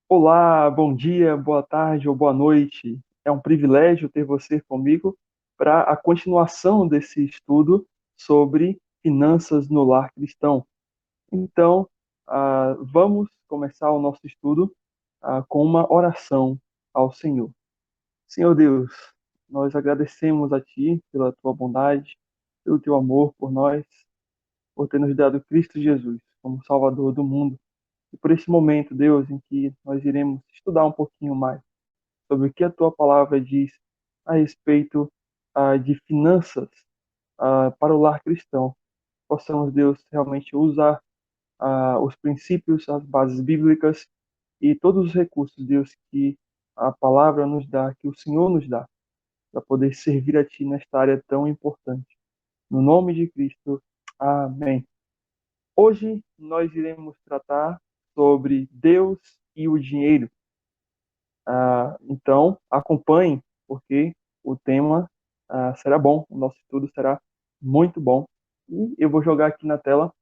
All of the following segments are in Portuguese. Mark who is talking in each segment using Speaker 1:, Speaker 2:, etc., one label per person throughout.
Speaker 1: Olá, bom dia, boa tarde ou boa noite. É um privilégio ter você comigo para a continuação desse estudo sobre finanças no lar cristão. Então, vamos começar o nosso estudo com uma oração ao Senhor. Senhor Deus, nós agradecemos a Ti pela Tua bondade, pelo Teu amor por nós, por ter nos dado Cristo Jesus como Salvador do mundo. E por esse momento, Deus, em que nós iremos estudar um pouquinho mais sobre o que a tua palavra diz a respeito de finanças para o lar cristão. Possamos, Deus, realmente usar os princípios, as bases bíblicas e todos os recursos, Deus, que a palavra nos dá, que o Senhor nos dá, para poder servir a Ti nesta área tão importante. No nome de Cristo, amém. Hoje nós iremos tratar sobre Deus e o dinheiro. Então, acompanhe, porque o tema será bom, o nosso estudo será muito bom. E eu vou jogar aqui na tela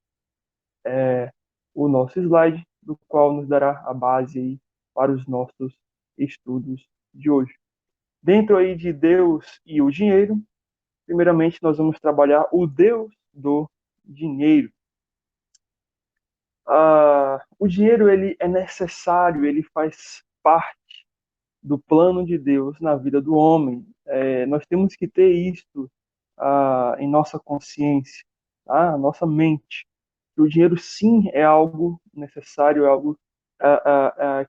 Speaker 1: é, o nosso slide, do qual nos dará a base aí para os nossos estudos de hoje. Dentro aí de Deus e o dinheiro, primeiramente nós vamos trabalhar o Deus do dinheiro. O dinheiro ele é necessário, ele faz parte do plano de Deus na vida do homem. Nós temos que ter isto em nossa consciência, tá? Nossa mente. O dinheiro, sim, é algo necessário, é algo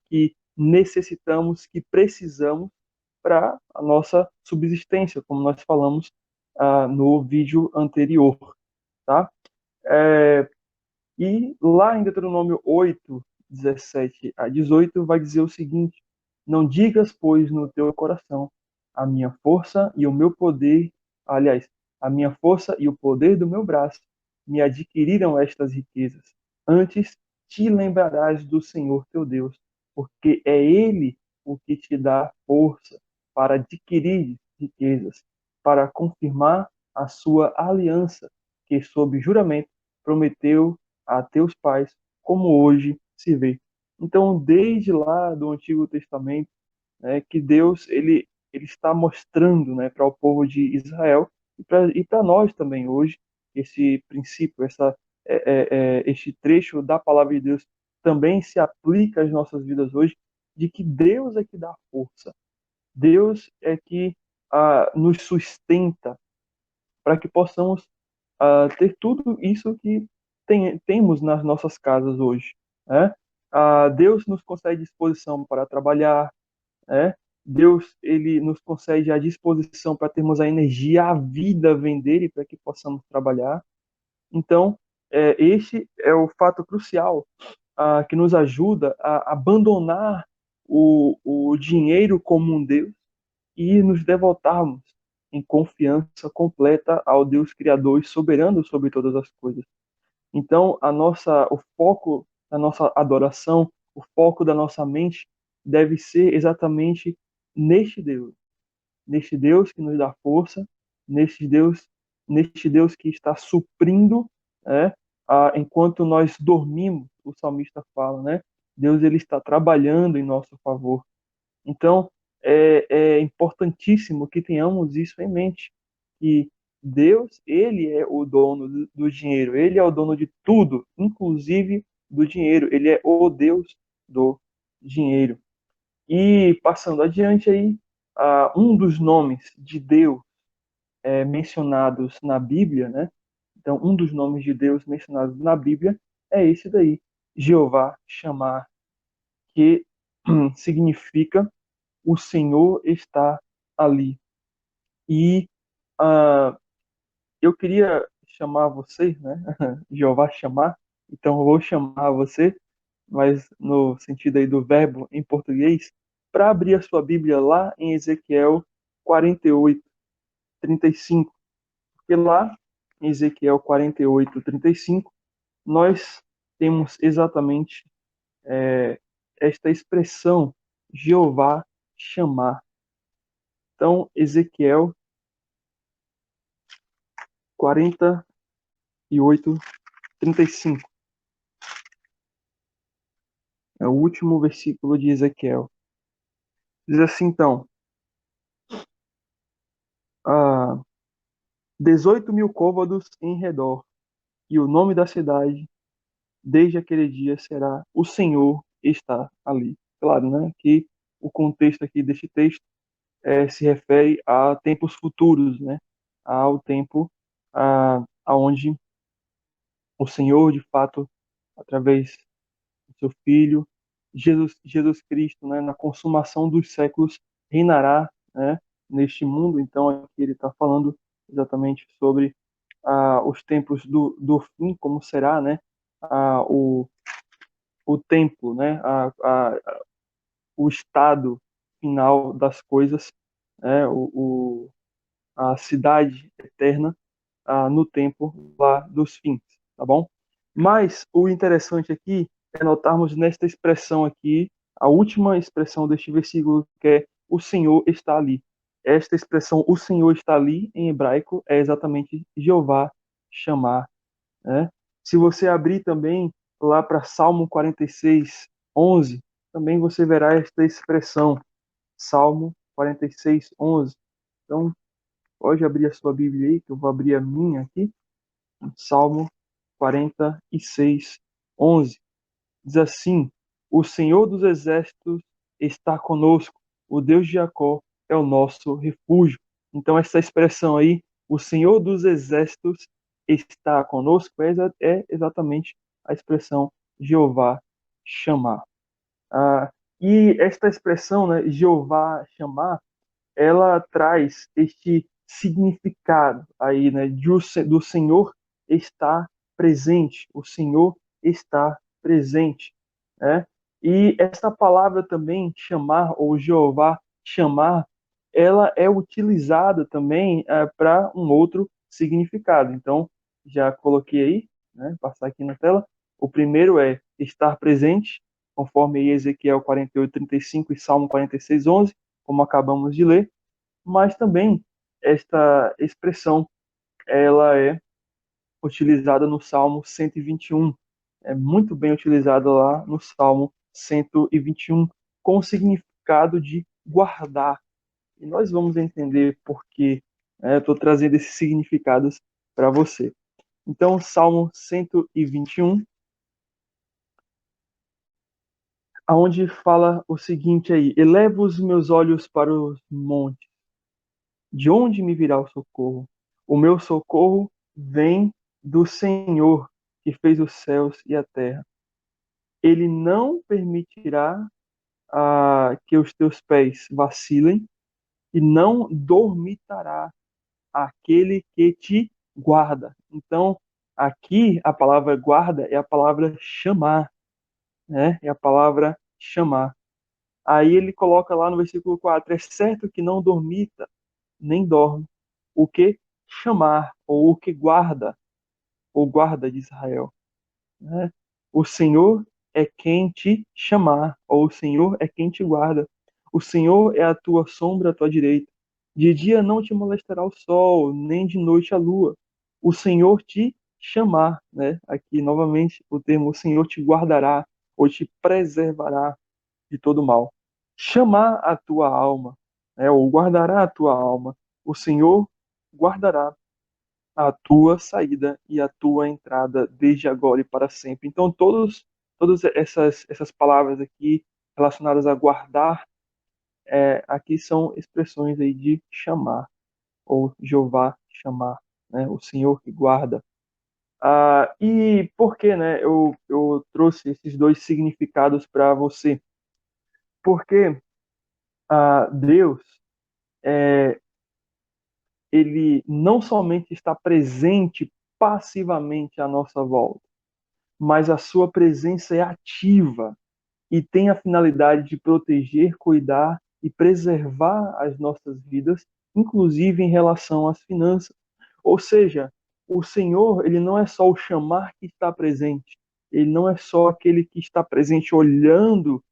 Speaker 1: que necessitamos, que precisamos para a nossa subsistência, como nós falamos no vídeo anterior, tá? É, e lá em Deuteronômio 8, 17 a 18, vai dizer o seguinte: Não digas, pois, no teu coração, a minha força e o meu poder, aliás, a minha força e o poder do meu braço me adquiriram estas riquezas. Antes te lembrarás do Senhor teu Deus, porque é Ele o que te dá força para adquirir riquezas, para confirmar a sua aliança, que sob juramento prometeu a teus pais, como hoje se vê. Então, desde lá do Antigo Testamento, né, que Deus ele está mostrando, né, para o povo de Israel e para nós também hoje esse princípio, este trecho da palavra de Deus também se aplica às nossas vidas hoje, de que Deus é que dá força, Deus é que nos sustenta para que possamos ter tudo isso que temos nas nossas casas hoje, né? Deus nos concede disposição para trabalhar, né? Deus ele nos concede a disposição para termos a energia, a vida vem dele para que possamos trabalhar. Então, este é o fato crucial que nos ajuda a abandonar o dinheiro como um Deus e nos devotarmos em confiança completa ao Deus Criador e soberano sobre todas as coisas. Então, o foco da nossa adoração, o foco da nossa mente deve ser exatamente neste Deus que nos dá força, neste Deus, neste Deus que está suprindo, né, enquanto nós dormimos, o salmista fala, né? Deus ele está trabalhando em nosso favor. Então, é importantíssimo que tenhamos isso em mente, que Deus, ele é o dono do dinheiro, ele é o dono de tudo, inclusive do dinheiro, ele é o Deus do dinheiro. E passando adiante aí, um dos nomes de Deus mencionados na Bíblia, né? Então, um dos nomes de Deus mencionados na Bíblia é esse daí, Jeová Shammah, que significa o Senhor está ali. E uh, eu queria chamar você, né? Jeová chamar, então eu vou chamar você, mas no sentido aí do verbo em português, para abrir a sua Bíblia lá em Ezequiel 48, 35. Porque lá em Ezequiel 48, 35, nós temos exatamente esta expressão, Jeová chamar. Então, Ezequiel 48, 35. É o último versículo de Ezequiel. Diz assim, então, ah, 18.000 côvados em redor, e o nome da cidade, desde aquele dia, será o Senhor está ali. Claro, né, que o contexto aqui deste texto se refere a tempos futuros, né, ao tempo aonde o Senhor, de fato, através do seu Filho, Jesus Cristo, né, na consumação dos séculos, reinará, né, neste mundo. Então, aqui ele está falando exatamente sobre os tempos do fim, como será, né, o templo, né, o estado final das coisas, né, a cidade eterna no tempo lá dos fins, tá bom? Mas o interessante aqui é notarmos nesta expressão aqui, a última expressão deste versículo, que é o Senhor está ali. Esta expressão, o Senhor está ali, em hebraico, é exatamente Jeová chamar, né? Se você abrir também lá para Salmo 46, 11, também você verá esta expressão, Salmo 46, 11. Então, pode abrir a sua Bíblia aí, que eu vou abrir a minha aqui. Salmo 46, 11. Diz assim: O Senhor dos Exércitos está conosco, o Deus de Jacó é o nosso refúgio. Então, essa expressão aí, o Senhor dos Exércitos está conosco, é exatamente a expressão Jeová chamar. E esta expressão, né, Jeová chamar, ela traz este significado aí, né, do Senhor estar presente, o Senhor está presente, né? E essa palavra também, chamar, ou Jeová chamar, ela é utilizada também para um outro significado. Então, já coloquei aí, né, passar aqui na tela. O primeiro é estar presente, conforme aí Ezequiel 48:35 e Salmo 46:11, como acabamos de ler, mas também esta expressão ela é utilizada no Salmo 121, é muito bem utilizada lá no Salmo 121, com o significado de guardar. E nós vamos entender por que eu estou trazendo esses significados para você. Então, Salmo 121, aonde fala o seguinte aí: Elevo os meus olhos para os montes. De onde me virá o socorro? O meu socorro vem do Senhor, que fez os céus e a terra. Ele não permitirá que os teus pés vacilem e não dormitará aquele que te guarda. Então, aqui a palavra guarda é a palavra chamar, né? É a palavra chamar. Aí ele coloca lá no versículo 4: É certo que não dormita, nem dorme. O que chamar, ou o que guarda, ou guarda de Israel, né? O Senhor é quem te chamar, ou o Senhor é quem te guarda. O Senhor é a tua sombra à tua direita. De dia não te molestará o sol, nem de noite a lua. O Senhor te chamar, né? Aqui novamente o termo o Senhor te guardará, ou te preservará de todo mal. Chamar a tua alma, né? Ou guardará a tua alma. O Senhor guardará a tua saída e a tua entrada desde agora e para sempre. Então, todas essas palavras aqui relacionadas a guardar, aqui são expressões aí de chamar, ou Jeová chamar, né? O Senhor que guarda. E por que, né, eu trouxe esses dois significados para você? Porque Deus, ele não somente está presente passivamente à nossa volta, mas a sua presença é ativa e tem a finalidade de proteger, cuidar e preservar as nossas vidas, inclusive em relação às finanças. Ou seja, o Senhor, ele não é só o chamar que está presente, ele não é só aquele que está presente olhando,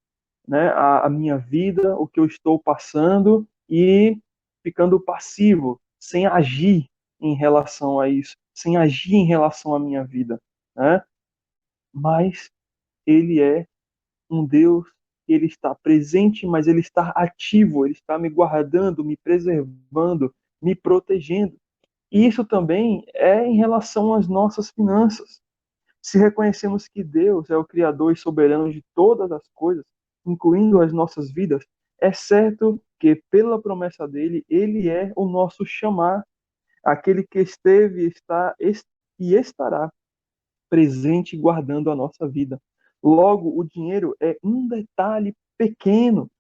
Speaker 1: né, a minha vida, o que eu estou passando e ficando passivo, sem agir em relação a isso, sem agir em relação à minha vida, né? Mas ele é um Deus que ele está presente, mas ele está ativo, ele está me guardando, me preservando, me protegendo. E isso também é em relação às nossas finanças. Se reconhecemos que Deus é o Criador e soberano de todas as coisas, incluindo as nossas vidas, é certo que, pela promessa dele, ele é o nosso chamar, aquele que esteve, está e estará presente guardando a nossa vida. Logo, o dinheiro é um detalhe pequeno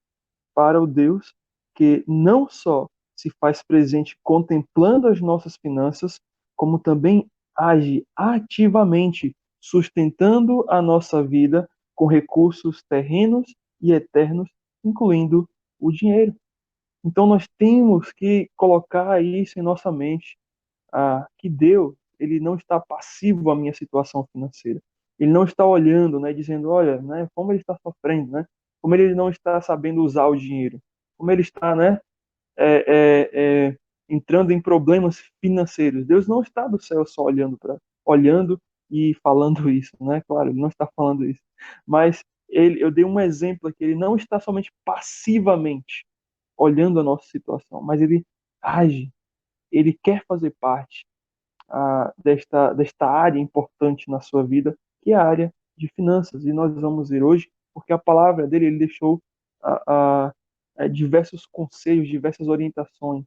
Speaker 1: para o Deus que não só se faz presente contemplando as nossas finanças, como também age ativamente sustentando a nossa vida com recursos terrenos e eternos, incluindo o dinheiro. Então nós temos que colocar isso em nossa mente, que Deus, ele não está passivo à minha situação financeira. Ele não está olhando, né, dizendo, olha, né, como ele está sofrendo, né? Como ele não está sabendo usar o dinheiro, como ele está, né, entrando em problemas financeiros. Deus não está do céu só olhando e falando isso, né? Claro, ele não está falando isso. Mas eu dei um exemplo aqui, ele não está somente passivamente olhando a nossa situação, mas ele age, ele quer fazer parte desta área importante na sua vida, que é a área de finanças. E nós vamos ver hoje, porque a palavra dele, ele deixou diversos conselhos, diversas orientações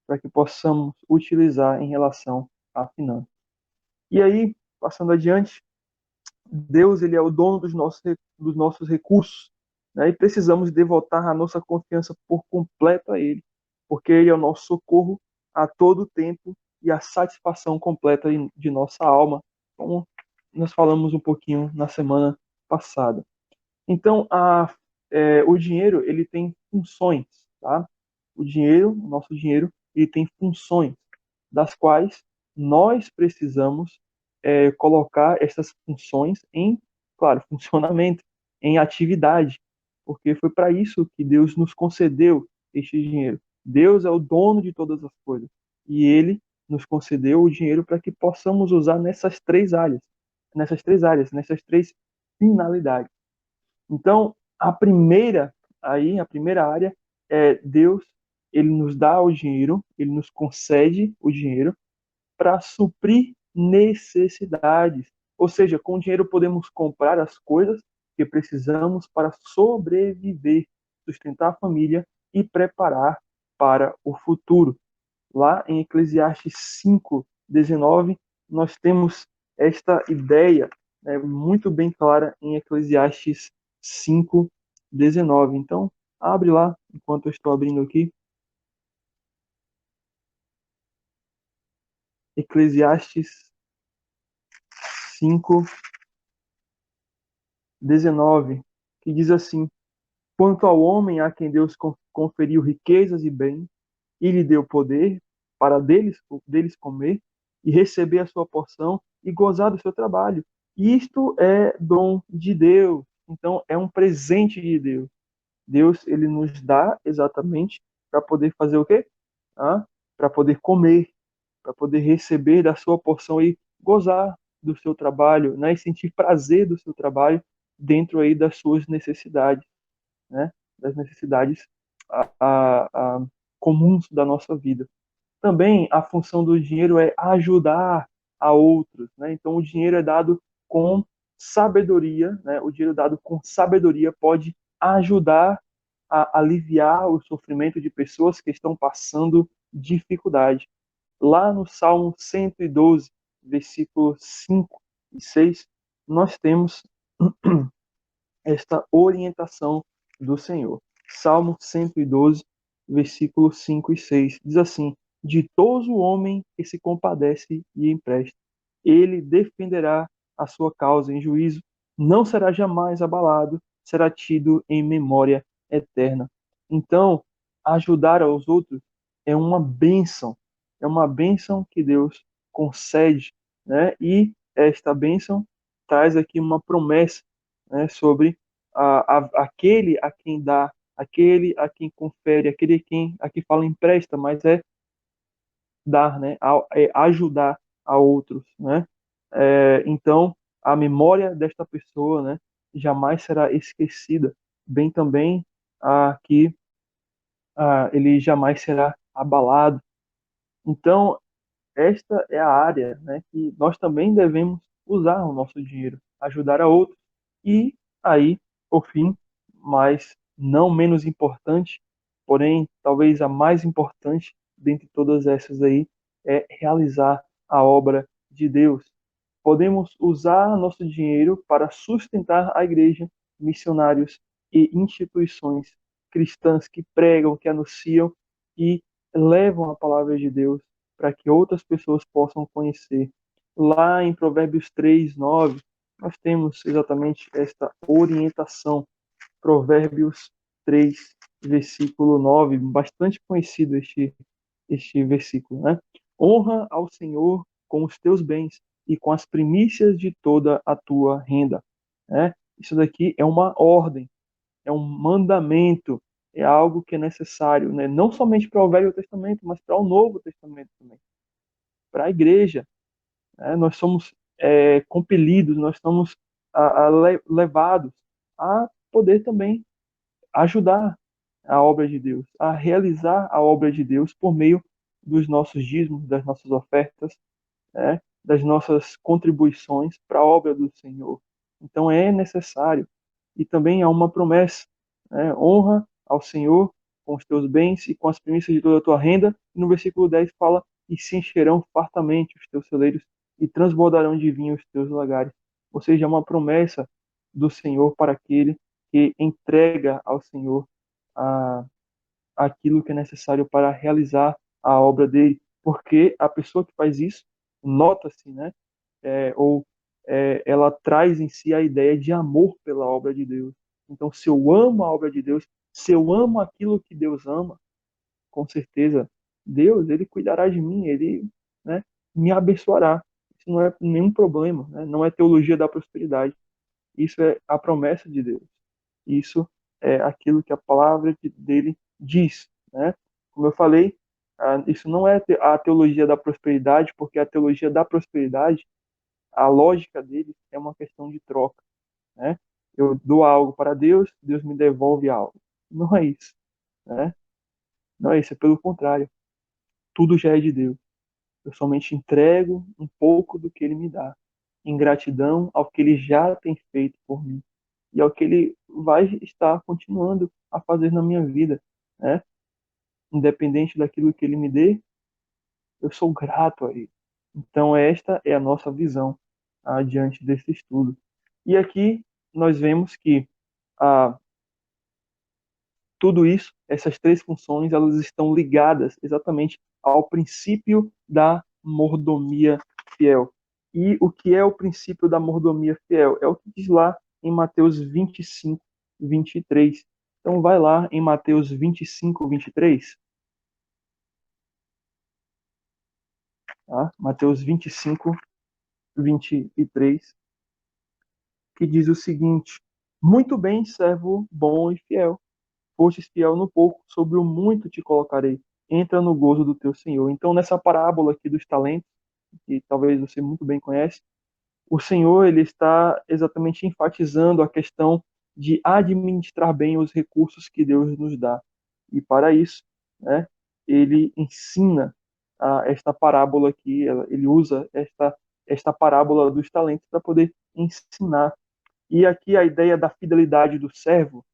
Speaker 1: para que possamos utilizar em relação à finança. E aí, passando adiante, Deus, ele é o dono dos nossos recursos, né? E precisamos devotar a nossa confiança por completo a ele, porque ele é o nosso socorro a todo tempo e a satisfação completa de nossa alma, como nós falamos um pouquinho na semana passada. Então, o dinheiro, ele tem funções, tá? O nosso dinheiro, ele tem funções, das quais nós precisamos colocar essas funções em, claro, funcionamento, em atividade, porque foi para isso que Deus nos concedeu este dinheiro. Deus é o dono de todas as coisas e Ele nos concedeu o dinheiro para que possamos usar nessas três finalidades. Então, a primeira área é Deus, ele nos dá o dinheiro, ele nos concede o dinheiro para suprir necessidades. Ou seja, com o dinheiro podemos comprar as coisas que precisamos para sobreviver, sustentar a família e preparar para o futuro. Lá em Eclesiastes 5:19, nós temos esta ideia, né, muito bem clara em Eclesiastes 5:19. Então, abre lá, enquanto eu estou abrindo aqui, Eclesiastes 5:19, que diz assim: Quanto ao homem a quem Deus conferiu riquezas e bens, e lhe deu poder para deles comer e receber a sua porção e gozar do seu trabalho. Isto é dom de Deus. Então, é um presente de Deus. Deus, ele nos dá exatamente para poder fazer o quê? Para poder comer, para poder receber da sua porção e gozar do seu trabalho, né? E sentir prazer do seu trabalho dentro aí das suas necessidades, né? Das necessidades comuns da nossa vida. Também a função do dinheiro é ajudar a outros, né? Então o dinheiro é dado com sabedoria, né? O dinheiro dado com sabedoria pode ajudar a aliviar o sofrimento de pessoas que estão passando dificuldade. Lá no Salmo 112, versículos 5 e 6, nós temos esta orientação do Senhor. Salmo 112, versículos 5 e 6. Diz assim: Ditoso o homem que se compadece e empresta. Ele defenderá a sua causa em juízo, não será jamais abalado, será tido em memória eterna. Então, ajudar aos outros é uma bênção que Deus concede, né? E esta bênção traz aqui uma promessa, né, sobre aquele a quem dá, aquele a quem confere, aquele a quem fala empresta, mas é dar, né, é ajudar a outros, né? Então, a memória desta pessoa, né, jamais será esquecida, bem também que ele jamais será abalado. Então, esta é a área, né, que nós também devemos usar o nosso dinheiro, ajudar a outros. E aí, por fim, mas não menos importante, porém talvez a mais importante dentre todas essas aí, é realizar a obra de Deus. Podemos usar nosso dinheiro para sustentar a igreja, missionários e instituições cristãs que pregam, que anunciam e levam a palavra de Deus para que outras pessoas possam conhecer. Lá em Provérbios 3:9, nós temos exatamente esta orientação. Provérbios 3, versículo 9, bastante conhecido este versículo, né? Honra ao Senhor com os teus bens e com as primícias de toda a tua renda, né? Isso daqui é uma ordem, é um mandamento, é algo que é necessário, né? Não somente para o Velho Testamento, mas para o Novo Testamento também, para a igreja, né? Nós somos compelidos, nós somos levados a poder também ajudar a obra de Deus, a realizar a obra de Deus por meio dos nossos dízimos, das nossas ofertas, né, das nossas contribuições para a obra do Senhor. Então é necessário. E também há uma promessa, né, honra ao Senhor com os teus bens e com as primícias de toda a tua renda. E no versículo 10 fala, e se encherão fartamente os teus celeiros e transbordarão de vinho os teus lagares. Ou seja, é uma promessa do Senhor para aquele que entrega ao Senhor a, aquilo que é necessário para realizar a obra dele, porque a pessoa que faz isso, nota-se, né, ela traz em si a ideia de amor pela obra de Deus. Então, se eu amo a obra de Deus, se eu amo aquilo que Deus ama, com certeza, Deus, ele cuidará de mim, ele, né, me abençoará. Isso não é nenhum problema, né? Não é teologia da prosperidade. Isso é a promessa de Deus. Isso é aquilo que a palavra dele diz, né? Como eu falei, isso não é a teologia da prosperidade, porque a teologia da prosperidade, a lógica dele é uma questão de troca, né? Eu dou algo para Deus, Deus me devolve algo. Não é isso, né? Não é isso, é pelo contrário. Tudo já é de Deus. Eu somente entrego um pouco do que ele me dá, em gratidão ao que ele já tem feito por mim e ao que ele vai estar continuando a fazer na minha vida, né? Independente daquilo que ele me dê, eu sou grato a ele. Então esta é a nossa visão diante desse estudo. E aqui nós vemos que ah, tudo isso, essas três funções, elas estão ligadas exatamente ao princípio da mordomia fiel. E o que é o princípio da mordomia fiel? É o que diz lá em Mateus 25, 23. Então vai lá em Mateus 25, 23. Tá? Mateus 25, 23, que diz o seguinte: Muito bem, servo bom e fiel. Fostes fiel no pouco, sobre o muito te colocarei. Entra no gozo do teu Senhor. Então, nessa parábola aqui dos talentos, que talvez você muito bem conhece, o Senhor ele está exatamente enfatizando a questão de administrar bem os recursos que Deus nos dá. E para isso, né, ele ensina esta parábola aqui, ele usa esta parábola dos talentos para poder ensinar. E aqui a ideia da fidelidade do servo,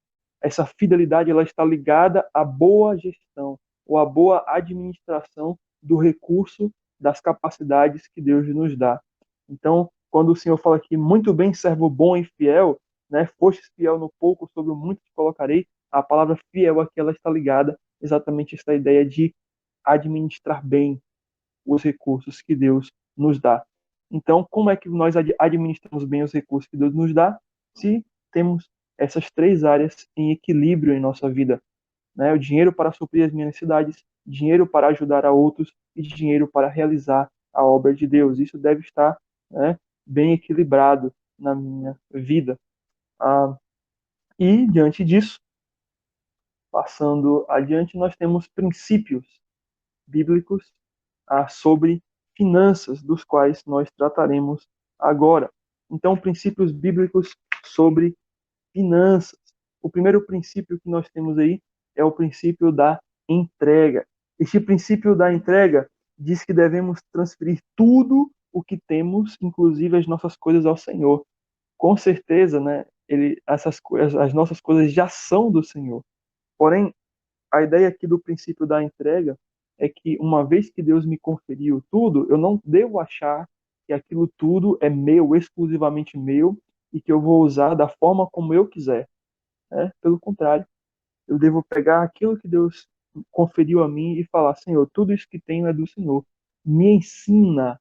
Speaker 1: essa fidelidade ela está ligada à boa gestão ou à boa administração do recurso, das capacidades que Deus nos dá. Então, quando o Senhor fala aqui, muito bem, servo bom e fiel, né, fostes fiel no pouco, sobre o muito te colocarei, a palavra fiel aqui ela está ligada exatamente a essa ideia de administrar bem os recursos que Deus nos dá. Então, como é que nós administramos bem os recursos que Deus nos dá? Se temos essas três áreas em equilíbrio em nossa vida, né? O dinheiro para suprir as minhas necessidades, dinheiro para ajudar a outros e dinheiro para realizar a obra de Deus. Isso deve estar, né, bem equilibrado na minha vida. E diante disso, passando adiante, nós temos princípios bíblicos sobre finanças, dos quais nós trataremos agora. Então, princípios bíblicos sobre finanças. O primeiro princípio que nós temos aí é o princípio da entrega. Este princípio da entrega diz que devemos transferir tudo o que temos, inclusive as nossas coisas, ao Senhor. Com certeza, né? Essas coisas, as nossas coisas já são do Senhor. Porém, a ideia aqui do princípio da entrega é que uma vez que Deus me conferiu tudo, eu não devo achar que aquilo tudo é meu, exclusivamente meu, e que eu vou usar da forma como eu quiser. Né? Pelo contrário, eu devo pegar aquilo que Deus conferiu a mim e falar: Senhor, tudo isso que tenho é do Senhor. Me ensina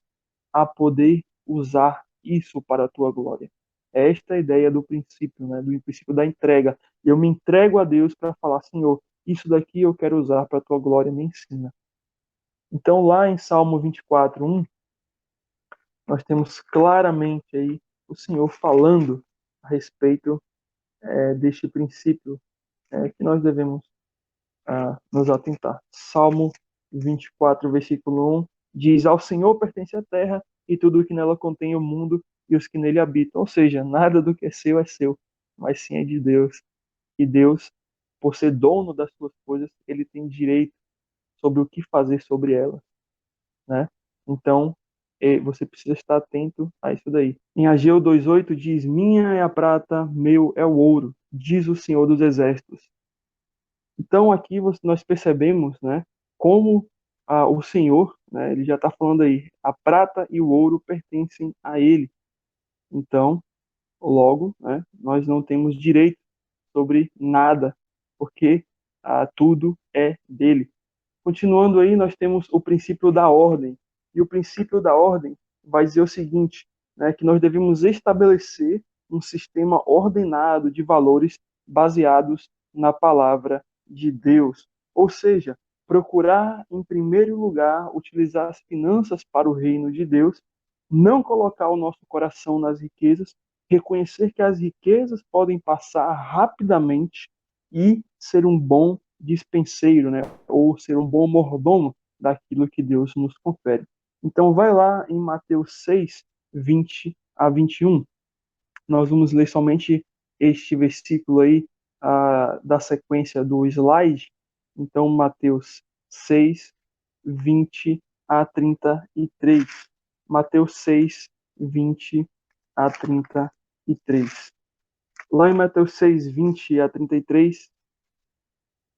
Speaker 1: a poder usar isso para a tua glória. É esta a ideia do princípio, né? Do princípio da entrega. Eu me entrego a Deus para falar: Senhor, isso daqui eu quero usar para a tua glória, me ensina. Então, lá em Salmo 24:1, nós temos claramente aí o Senhor falando a respeito deste princípio que nós devemos nos atentar. Salmo 24, versículo 1 diz: Ao Senhor pertence a terra e tudo o que nela contém, o mundo e os que nele habitam. Ou seja, nada do que é seu, mas sim é de Deus. E Deus, por ser dono das suas coisas, ele tem direito sobre o que fazer sobre elas, né? Então, você precisa estar atento a isso daí. Em Ageu 2:8 diz: Minha é a prata, meu é o ouro, diz o Senhor dos Exércitos. Então aqui nós percebemos, né, como o Senhor, né, ele já está falando aí, a prata e o ouro pertencem a Ele. Então, logo, né, nós não temos direito sobre nada, porque tudo é dele. Continuando aí, nós temos o princípio da ordem. E o princípio da ordem vai dizer o seguinte, né, que nós devemos estabelecer um sistema ordenado de valores baseados na palavra de Deus. Ou seja, procurar, em primeiro lugar, utilizar as finanças para o reino de Deus, não colocar o nosso coração nas riquezas, reconhecer que as riquezas podem passar rapidamente e ser um bom dispenseiro, né? Ou ser um bom mordomo daquilo que Deus nos confere. Então, vai lá em Mateus 6, 20 a 21. Nós vamos ler somente este versículo aí da sequência do slide. Então, Mateus 6, 20 a 33. Mateus 6, 20 a 33. Lá em Mateus 6, 20 a 33,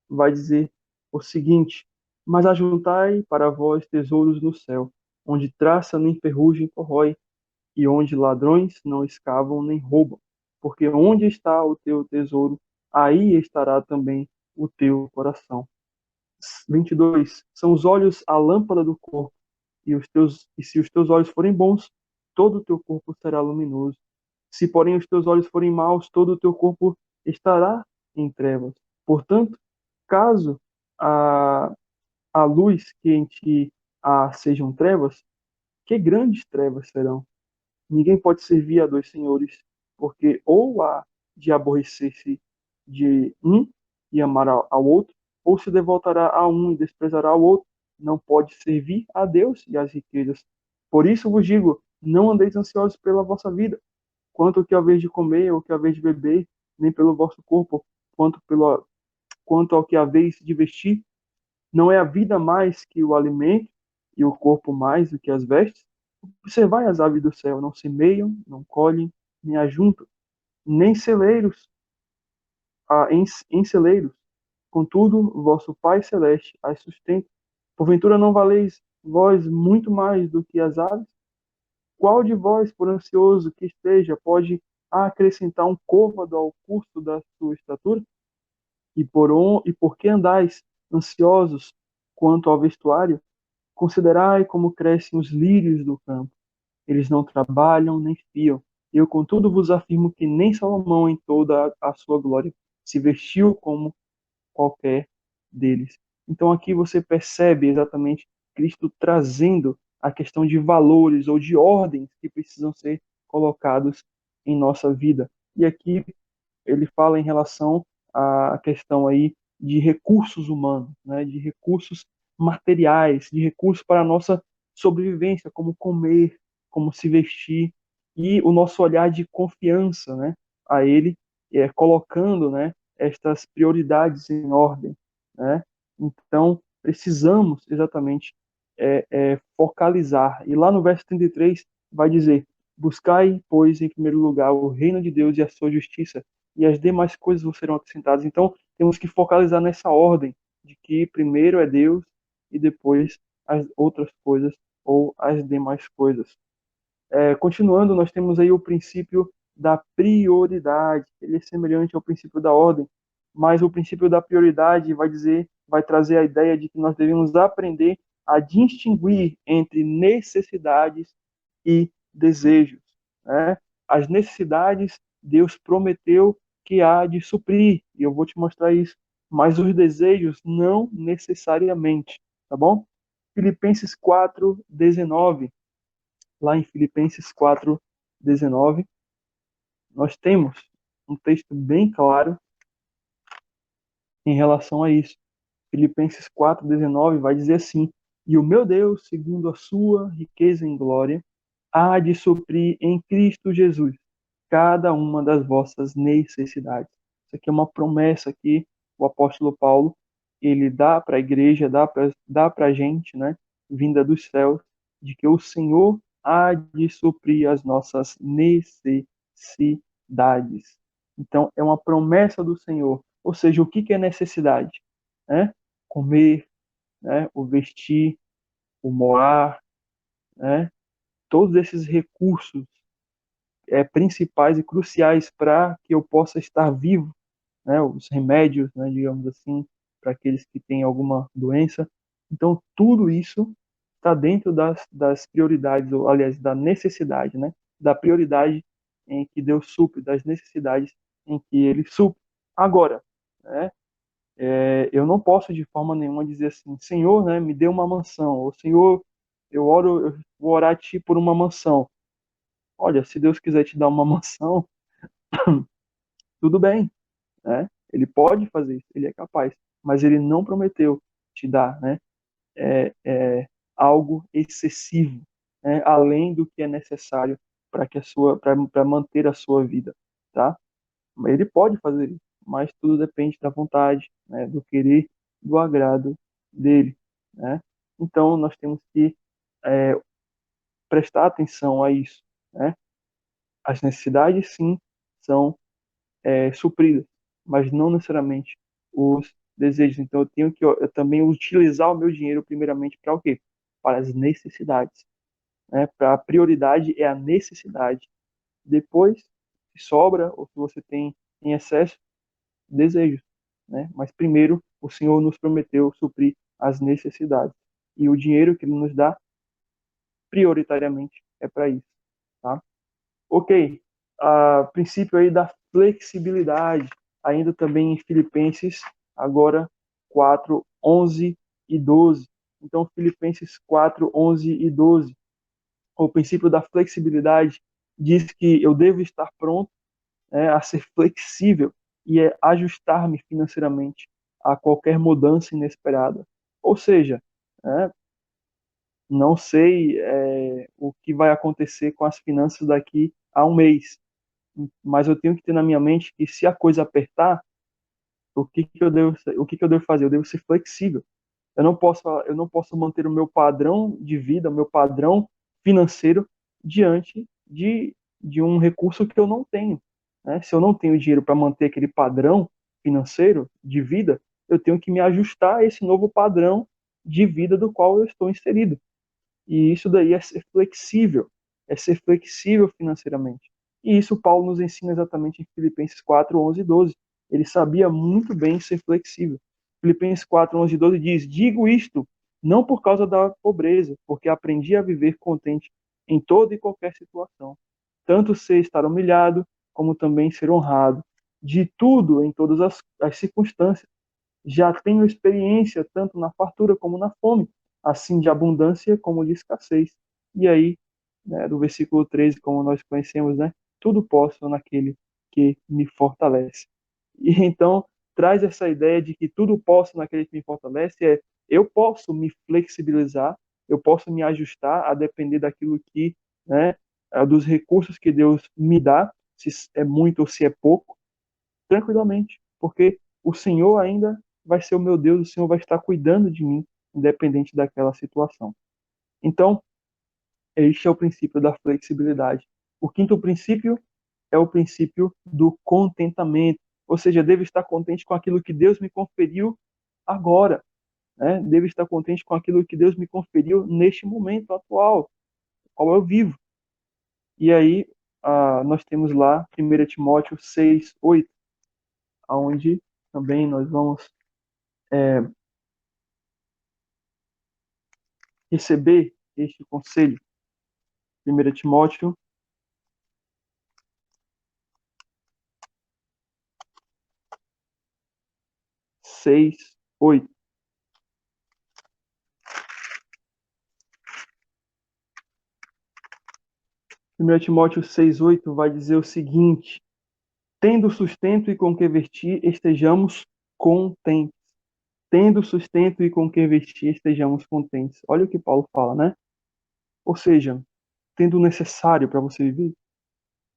Speaker 1: vai dizer o seguinte: Mas ajuntai para vós tesouros no céu, onde traça nem ferrugem corrói, e onde ladrões não escavam nem roubam. Porque onde está o teu tesouro, aí estará também o teu coração. 22. São os olhos a lâmpada do corpo, e se os teus olhos forem bons, todo o teu corpo será luminoso. Se, porém, os teus olhos forem maus, todo o teu corpo estará em trevas. Portanto, caso a, a luz que em ti sejam trevas, que grandes trevas serão. Ninguém pode servir a dois senhores, porque ou há de aborrecer-se de um e amar ao outro, ou se devotará a um e desprezará ao outro. Não pode servir a Deus e às riquezas. Por isso vos digo, não andeis ansiosos pela vossa vida, quanto ao que haveis de comer ou que haveis de beber, nem pelo vosso corpo, quanto ao que haveis de vestir. Não é a vida mais que o alimento e o corpo mais do que as vestes? Observai as aves do céu, não semeiam, não colhem, nem ajuntam, nem celeiros, em celeiros. Contudo, vosso Pai Celeste as sustenta. Porventura não valeis vós muito mais do que as aves? Qual de vós, por ansioso que esteja, pode acrescentar um côvado ao curso da sua estatura? E por que andais ansiosos quanto ao vestuário? Considerai como crescem os lírios do campo. Eles não trabalham nem fiam. Eu, contudo, vos afirmo que nem Salomão, em toda a sua glória, se vestiu como qualquer deles. Então, aqui você percebe exatamente Cristo trazendo a questão de valores ou de ordens que precisam ser colocados em nossa vida. E aqui ele fala em relação à questão aí de recursos humanos, né, de recursos materiais, de recursos para a nossa sobrevivência, como comer, como se vestir, e o nosso olhar de confiança, né, a ele colocando, né, estas prioridades em ordem, né? Então, precisamos exatamente focalizar. E lá no verso 33 vai dizer: buscai, pois, em primeiro lugar o reino de Deus e a sua justiça, e as demais coisas vos serão acrescentadas. Então, temos que focalizar nessa ordem, de que primeiro é Deus e depois as outras coisas ou as demais coisas. Continuando, nós temos aí o princípio da prioridade. Ele é semelhante ao princípio da ordem, mas o princípio da prioridade vai trazer a ideia de que nós devemos aprender a distinguir entre necessidades e desejos, né? As necessidades, Deus prometeu que há de suprir, e eu vou te mostrar isso, mas os desejos não necessariamente, tá bom? Filipenses 4:19, lá em Filipenses 4:19, nós temos um texto bem claro em relação a isso. Filipenses 4:19 vai dizer assim: e o meu Deus, segundo a sua riqueza em glória, há de suprir em Cristo Jesus cada uma das vossas necessidades. Isso aqui é uma promessa que o apóstolo Paulo ele dá para a igreja, dá para a gente, né, vinda dos céus, de que o Senhor há de suprir as nossas necessidades. Então, é uma promessa do Senhor. Ou seja, o que é necessidade? Né? Comer, né? O vestir, o morar, né? Todos esses recursos principais e cruciais para que eu possa estar vivo, né? Os remédios, né? Digamos assim, para aqueles que têm alguma doença. Então, tudo isso está dentro das prioridades, ou aliás, da necessidade, né? Da prioridade em que Deus supre, das necessidades em que Ele supre. Agora, né? Eu não posso de forma nenhuma dizer assim, Senhor, né, me dê uma mansão, ou Senhor, eu vou orar a Ti por uma mansão. Olha, se Deus quiser te dar uma mansão, tudo bem, né? Ele pode fazer isso, ele é capaz, mas ele não prometeu te dar, né, algo excessivo, né, além do que é necessário para manter a sua vida, tá? Ele pode fazer isso, mas tudo depende da vontade, né, do querer, do agrado dele, né? Então nós temos que é, prestar atenção a isso, né? As necessidades sim são supridas, mas não necessariamente os desejos. Então eu tenho que também utilizar o meu dinheiro primeiramente para o quê? Para as necessidades, né? Para a prioridade é a necessidade. Depois, se sobra ou se você tem em excesso, desejos, né? Mas primeiro o Senhor nos prometeu suprir as necessidades e o dinheiro que Ele nos dá prioritariamente é para isso, tá? Ok, princípio aí da flexibilidade, ainda também em Filipenses, agora 4:11 e 12. Então Filipenses 4:11 e 12, o princípio da flexibilidade diz que eu devo estar pronto, a ser flexível e ajustar-me financeiramente a qualquer mudança inesperada. Ou seja, né, não sei o que vai acontecer com as finanças daqui a um mês, mas eu tenho que ter na minha mente que se a coisa apertar, o que que eu devo fazer? Eu devo ser flexível. Eu não posso manter o meu padrão de vida, o meu padrão financeiro diante de um recurso que eu não tenho, né? Se eu não tenho dinheiro para manter aquele padrão financeiro de vida, eu tenho que me ajustar a esse novo padrão de vida do qual eu estou inserido. E isso daí é ser flexível financeiramente. E isso Paulo nos ensina exatamente em Filipenses 4:11 e 12. Ele sabia muito bem ser flexível. Filipenses 4:11 e 12 diz: digo isto não por causa da pobreza, porque aprendi a viver contente em toda e qualquer situação. Tanto ser estar humilhado, como também ser honrado. De tudo, em todas as circunstâncias. Já tenho experiência tanto na fartura como na fome, assim de abundância como de escassez. E aí, né, do versículo 13, como nós conhecemos, né, tudo posso naquele que me fortalece. E então, traz essa ideia de que tudo posso naquele que me fortalece, eu posso me flexibilizar, eu posso me ajustar a depender daquilo que, né, dos recursos que Deus me dá, se é muito ou se é pouco, tranquilamente, porque o Senhor ainda vai ser o meu Deus, o Senhor vai estar cuidando de mim, independente daquela situação. Então, este é o princípio da flexibilidade. O quinto princípio é o princípio do contentamento, ou seja, devo estar contente com aquilo que Deus me conferiu agora, né? Devo estar contente com aquilo que Deus me conferiu neste momento atual, qual eu vivo. E aí, nós temos lá 1 Timóteo 6:8, onde também nós vamos receber este conselho. 1 Timóteo 6:8. 1 Timóteo 6:8 vai dizer o seguinte: tendo sustento e com que vestir, estejamos contentes. Tendo sustento e com que vestir, estejamos contentes. Olha o que Paulo fala, né? Ou seja, tendo o necessário para você viver,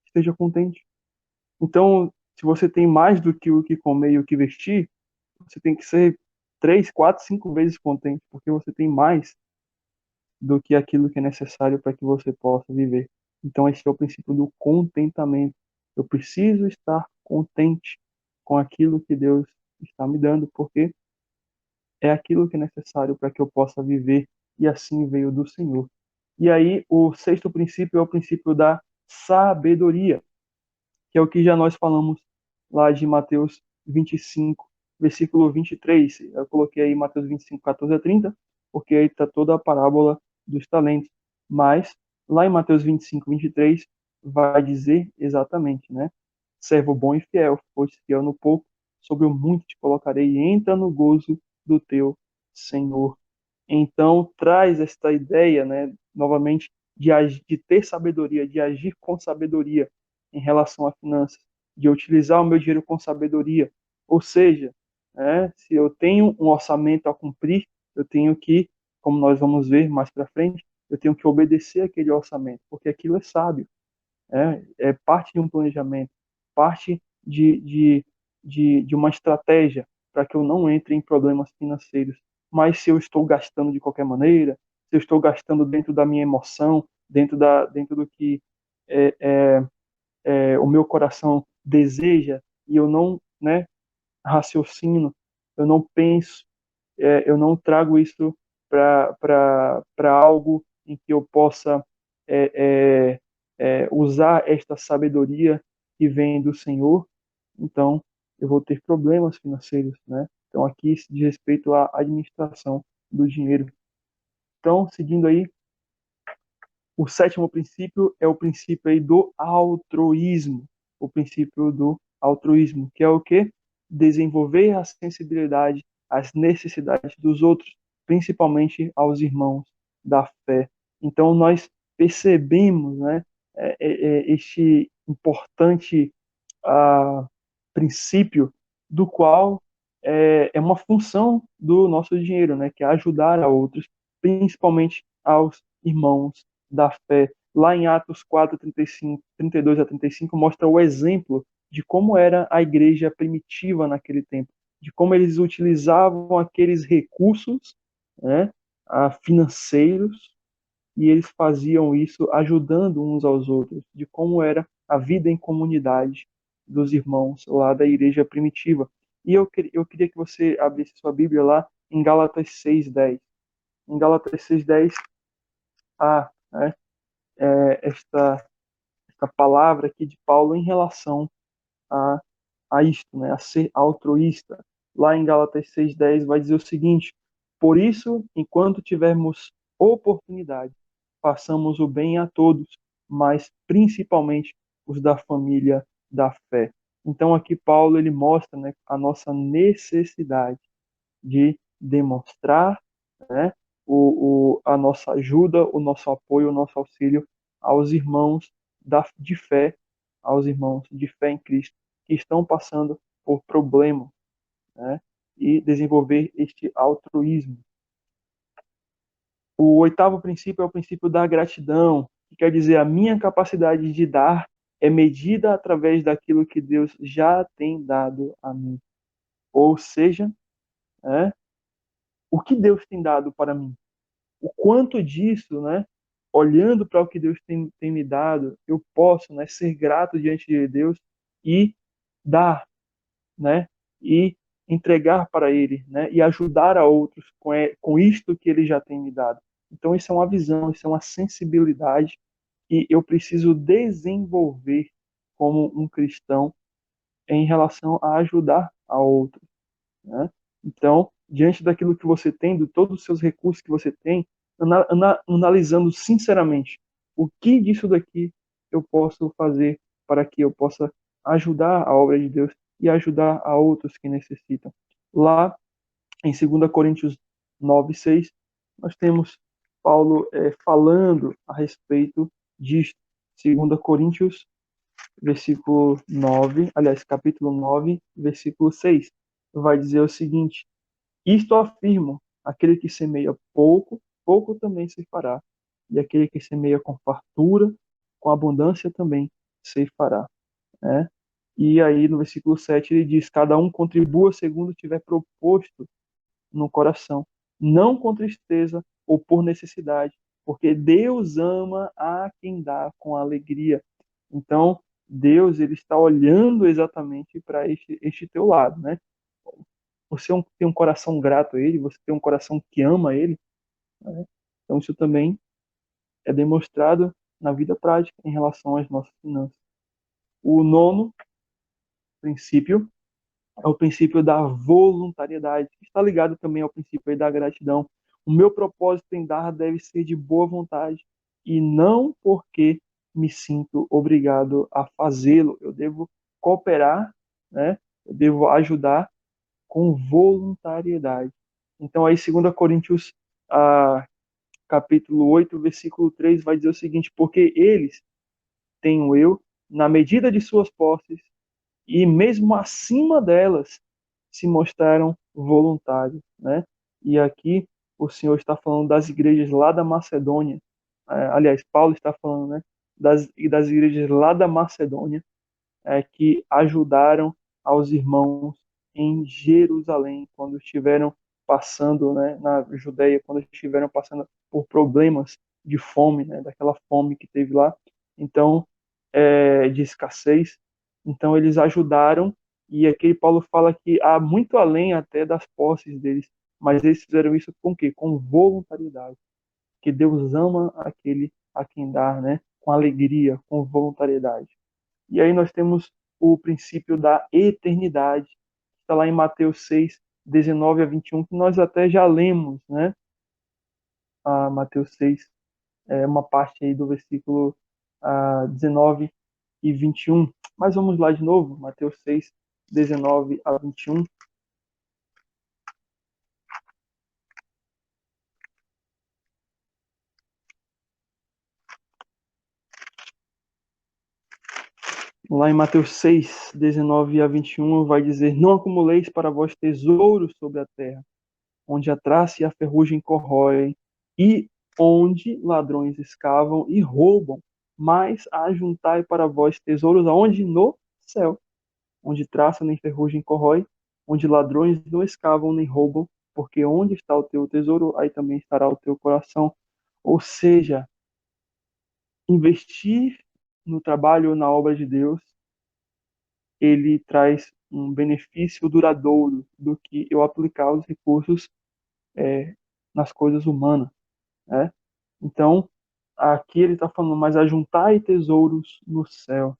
Speaker 1: esteja contente. Então, se você tem mais do que o que comer e o que vestir, você tem que ser 3, 4, 5 vezes contente, porque você tem mais do que aquilo que é necessário para que você possa viver. Então, esse é o princípio do contentamento. Eu preciso estar contente com aquilo que Deus está me dando, porque é aquilo que é necessário para que eu possa viver, e assim veio do Senhor. E aí, o sexto princípio é o princípio da sabedoria, que é o que já nós falamos lá de Mateus 25, versículo 23. Eu coloquei aí Mateus 25, 14 a 30, porque aí está toda a parábola dos talentos. Mas lá em Mateus 25, 23, vai dizer exatamente, né? Servo bom e fiel, foste fiel no pouco, sobre o muito te colocarei, e entra no gozo do teu Senhor. Então, traz esta ideia, né, novamente, de ter sabedoria, de agir com sabedoria em relação a finanças, de utilizar o meu dinheiro com sabedoria. Ou seja, né, se eu tenho um orçamento a cumprir, eu tenho que, como nós vamos ver mais para frente, eu tenho que obedecer aquele orçamento, porque aquilo é sábio, é parte de um planejamento, parte de uma estratégia para que eu não entre em problemas financeiros. Mas se eu estou gastando de qualquer maneira, se eu estou gastando dentro da minha emoção, dentro do que é, é, o meu coração deseja, e eu não, né, raciocino, eu não penso, eu não trago isso para algo em que eu possa é, usar esta sabedoria que vem do Senhor, então eu vou ter problemas financeiros, né? Então aqui se diz respeito à administração do dinheiro. Então, seguindo aí, o sétimo princípio é o princípio aí do altruísmo. O princípio do altruísmo, que é o quê? Desenvolver a sensibilidade às necessidades dos outros, principalmente aos irmãos da fé. Então, nós percebemos, né, este importante ah, princípio do qual é uma função do nosso dinheiro, né, que é ajudar a outros, principalmente aos irmãos da fé. Lá em Atos 4, 35, 32 a 35, mostra o exemplo de como era a igreja primitiva naquele tempo, de como eles utilizavam aqueles recursos, né, financeiros, e eles faziam isso ajudando uns aos outros, de como era a vida em comunidade dos irmãos lá da igreja primitiva. E eu queria que você abrisse sua Bíblia lá em Gálatas 6:10. Em Gálatas 6:10, há, né, esta palavra aqui de Paulo em relação a, a isto, né, a ser altruísta. Lá em Gálatas 6:10 vai dizer o seguinte: por isso, enquanto tivermos oportunidade, façamos o bem a todos, mas principalmente os da família da fé. Então aqui Paulo ele mostra, né, a nossa necessidade de demonstrar, né, a nossa ajuda, o nosso apoio, o nosso auxílio aos irmãos de fé, aos irmãos de fé em Cristo que estão passando por problemas, né, e desenvolver este altruísmo. O oitavo princípio é o princípio da gratidão, que quer dizer a minha capacidade de dar é medida através daquilo que Deus já tem dado a mim. Ou seja, né, o que Deus tem dado para mim. O quanto disso, né, olhando para o que Deus tem me dado, eu posso, né, ser grato diante de Deus e dar, né, e entregar para Ele, né, e ajudar a outros com isto que Ele já tem me dado. Então isso é uma visão, isso é uma sensibilidade que eu preciso desenvolver como um cristão em relação a ajudar a outros, né? Então, diante daquilo que você tem, de todos os seus recursos que você tem, analisando sinceramente o que disso daqui eu posso fazer para que eu possa ajudar a obra de Deus e ajudar a outros que necessitam. Lá em 2 Coríntios 9:6, nós temos Paulo falando a respeito disto. 2 Coríntios versículo 9, aliás, capítulo 9, versículo 6, vai dizer o seguinte: Isto afirmo, aquele que semeia pouco, pouco também se fará, e aquele que semeia com fartura, com abundância também se fará, né? E aí no versículo 7 ele diz: Cada um contribua segundo tiver proposto no coração, não com tristeza ou por necessidade, porque Deus ama a quem dá com alegria. Então, Deus ele está olhando exatamente para este teu lado, né? Você tem um coração grato a Ele, você tem um coração que ama Ele, né? Então isso também é demonstrado na vida prática em relação às nossas finanças. O nono princípio é o princípio da voluntariedade, que está ligado também ao princípio da gratidão. O meu propósito em dar deve ser de boa vontade e não porque me sinto obrigado a fazê-lo. Eu devo cooperar, né? Eu devo ajudar com voluntariedade. Então aí 2 Coríntios capítulo 8, versículo 3 vai dizer o seguinte: porque eles, tenho eu, na medida de suas posses, e mesmo acima delas se mostraram voluntários, né? E aqui o Senhor está falando das igrejas lá da Macedônia, aliás, Paulo está falando, né? Das igrejas lá da Macedônia, que ajudaram aos irmãos em Jerusalém quando estiveram passando, né, na Judeia, quando estiveram passando por problemas de fome, né, daquela fome que teve lá. Então, de escassez. Então eles ajudaram, e aqui Paulo fala que há muito além até das posses deles, mas eles fizeram isso com o quê? Com voluntariedade. Que Deus ama aquele a quem dá, né? Com alegria, com voluntariedade. E aí nós temos o princípio da eternidade, que está lá em Mateus 6, 19 a 21, que nós até já lemos, né? Mateus 6, uma parte aí do versículo 19 e 21. Mas vamos lá de novo, Mateus 6, 19 a 21. Lá em Mateus 6, 19 a 21, vai dizer: Não acumuleis para vós tesouros sobre a terra, onde a traça e a ferrugem corroem, e onde ladrões escavam e roubam, mas ajuntai para vós tesouros aonde? No céu, onde traça nem ferrugem corrói, onde ladrões não escavam nem roubam, porque onde está o teu tesouro, aí também estará o teu coração. Ou seja, investir no trabalho ou na obra de Deus, ele traz um benefício duradouro do que eu aplicar os recursos é, nas coisas humanas, né? Então, aqui ele está falando, mas ajuntai tesouros no céu,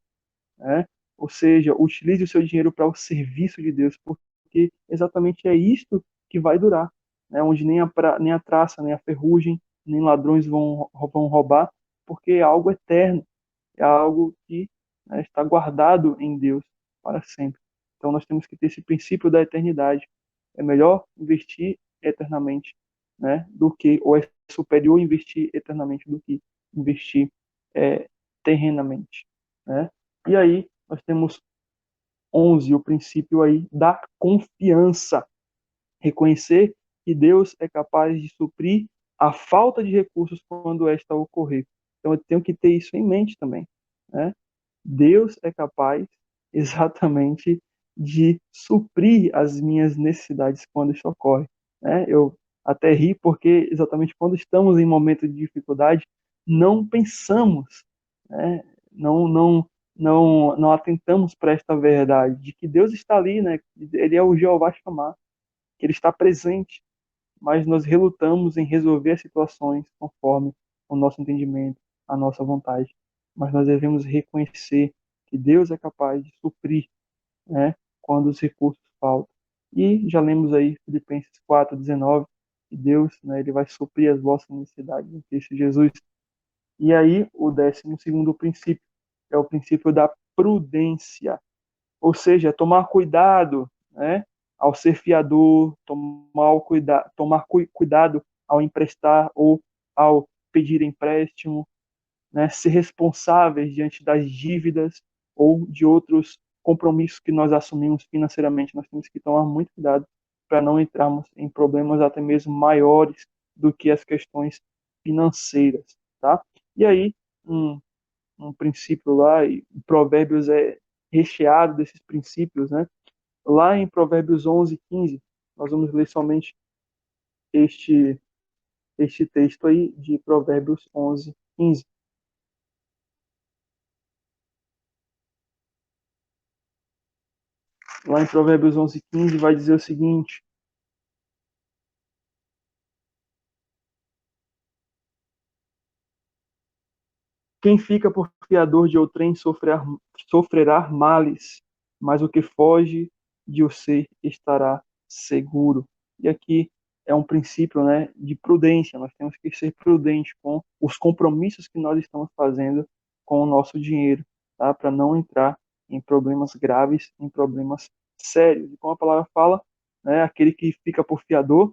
Speaker 1: né? Ou seja, utilize o seu dinheiro para o serviço de Deus, porque exatamente é isto que vai durar, né? Onde nem a traça, nem a ferrugem, nem ladrões vão roubar, porque é algo eterno, é algo que, né, está guardado em Deus para sempre. Então nós temos que ter esse princípio da eternidade. É melhor investir eternamente, né, do que, ou é superior investir eternamente do que investir é, terrenamente, né? E aí nós temos 11, o princípio aí da confiança. Reconhecer que Deus é capaz de suprir a falta de recursos quando esta ocorrer. Então eu tenho que ter isso em mente também, né? Deus é capaz exatamente de suprir as minhas necessidades quando isso ocorre, né? Eu até ri porque exatamente quando estamos em momento de dificuldade, não pensamos, né? Não, não, não atentamos para esta verdade de que Deus está ali, né? Ele é o Jeová Shammah, que ele está presente, mas nós relutamos em resolver as situações conforme o nosso entendimento, a nossa vontade. Mas nós devemos reconhecer que Deus é capaz de suprir, né, quando os recursos faltam. E já lemos aí Filipenses 4:19, que Deus, né, ele vai suprir as vossas necessidades em Cristo Jesus. E aí o 12º princípio é o princípio da prudência, ou seja, tomar cuidado, né, ao ser fiador, cuidado ao emprestar ou ao pedir empréstimo, né, ser responsáveis diante das dívidas ou de outros compromissos que nós assumimos financeiramente. Nós temos que tomar muito cuidado para não entrarmos em problemas até mesmo maiores do que as questões financeiras, tá? E aí, um, um princípio lá, e Provérbios é recheado desses princípios, né? Lá em Provérbios 11:15, nós vamos ler somente este, este texto aí de Provérbios 11:15. Lá em Provérbios 11:15 vai dizer o seguinte: quem fica por fiador de outrem sofrerá males, mas o que foge de você estará seguro. E aqui é um princípio, né, de prudência. Nós temos que ser prudentes com os compromissos que nós estamos fazendo com o nosso dinheiro, tá? Para não entrar em problemas graves, em problemas sérios. E como a palavra fala, né, aquele que fica por fiador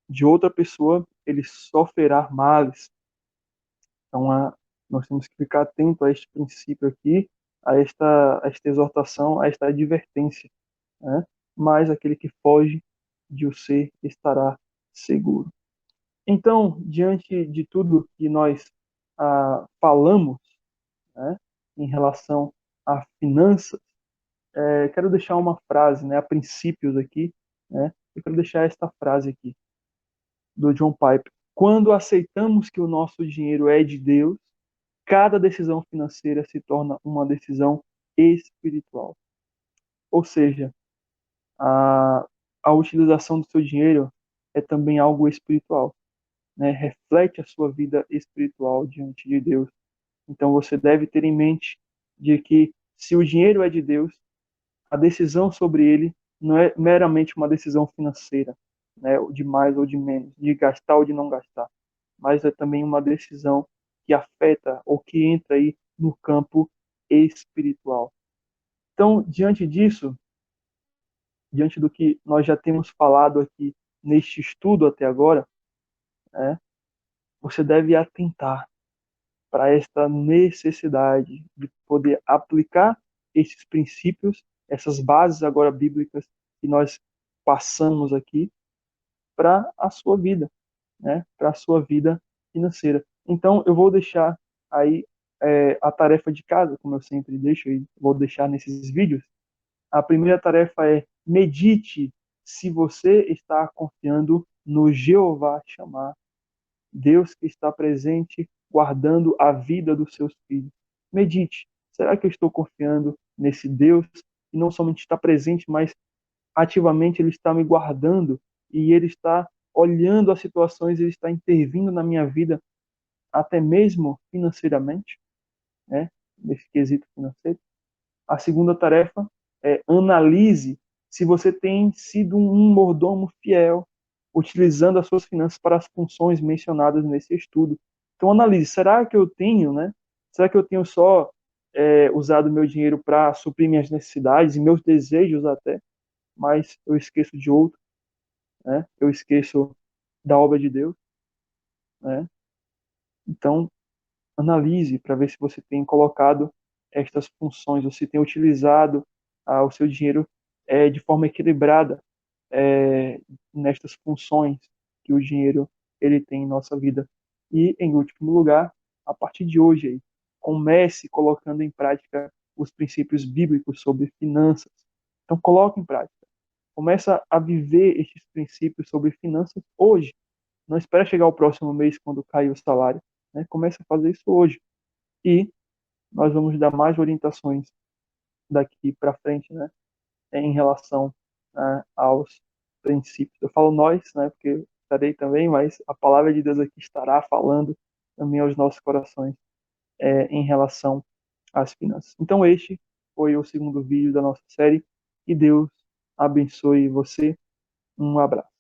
Speaker 1: de outra pessoa, ele sofrerá males. Então, nós temos que ficar atento a este princípio aqui, a esta exortação, a esta advertência, né? Mas aquele que foge de o ser estará seguro. Então, diante de tudo que nós falamos, né, em relação a finanças, quero deixar uma frase, né, a princípios aqui, né? Eu quero deixar esta frase aqui do John Piper. Quando aceitamos que o nosso dinheiro é de Deus, cada decisão financeira se torna uma decisão espiritual. Ou seja, a, a utilização do seu dinheiro é também algo espiritual, né? Reflete a sua vida espiritual diante de Deus. Então você deve ter em mente de que se o dinheiro é de Deus, a decisão sobre ele não é meramente uma decisão financeira, né? De mais ou de menos, de gastar ou de não gastar, mas é também uma decisão que afeta ou que entra aí no campo espiritual. Então, diante disso, diante do que nós já temos falado aqui neste estudo até agora, né, você deve atentar para esta necessidade de poder aplicar esses princípios, essas bases agora bíblicas que nós passamos aqui para a sua vida, né, para a sua vida financeira. Então, eu vou deixar aí a tarefa de casa, como eu sempre deixo, e vou deixar nesses vídeos. A primeira tarefa é medite se você está confiando no Jeová Shammah, Deus que está presente, guardando a vida dos seus filhos. Medite. Será que eu estou confiando nesse Deus que não somente está presente, mas ativamente ele está me guardando e ele está olhando as situações, ele está intervindo na minha vida, até mesmo financeiramente, né? Nesse quesito financeiro. A segunda tarefa é analise se você tem sido um mordomo fiel, utilizando as suas finanças para as funções mencionadas nesse estudo. Então analise, será que eu tenho, né? Será que eu tenho só usado meu dinheiro para suprir minhas necessidades e meus desejos até, mas eu esqueço de outro, né? Eu esqueço da obra de Deus, né? Então analise para ver se você tem colocado estas funções, você tem utilizado o seu dinheiro de forma equilibrada nestas funções que o dinheiro ele tem em nossa vida. E, em último lugar, a partir de hoje, aí, comece colocando em prática os princípios bíblicos sobre finanças. Então, coloque em prática. Começa a viver estes princípios sobre finanças hoje. Não espera chegar o próximo mês quando cair o salário. Né? Comece a fazer isso hoje. E nós vamos dar mais orientações daqui para frente, né? Em relação, né, aos princípios. Eu falo nós, né? Porque estarei também, mas a palavra de Deus aqui estará falando também aos nossos corações em relação às finanças. Então, este foi o segundo vídeo da nossa série. Que Deus abençoe você. Um abraço.